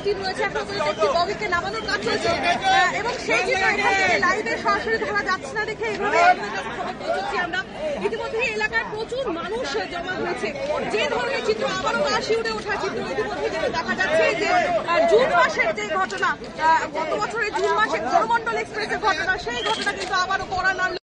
Team রয়েছে, এখন পর্যন্ত একটি বগিকে নামানোর কাজ চলছে এবং সেই চিত্র লাইভে সরাসরি ধরা যাচ্ছে না দেখে এইভাবে খবর পৌঁছচ্ছি আমরা। ইতিমধ্যে এলাকায় প্রচুর মানুষ জমা হয়েছে। যে ধরনের চিত্র আবারও গা শিউরে ওঠা চিত্র ইতিমধ্যে যেটা দেখা যাচ্ছে যে জুন মাসের যে ঘটনা, গত বছরের জুন মাসে করমণ্ডল এক্সপ্রেসের ঘটনা, সেই ঘটনা কিন্তু আবারও কড়া নাড়ল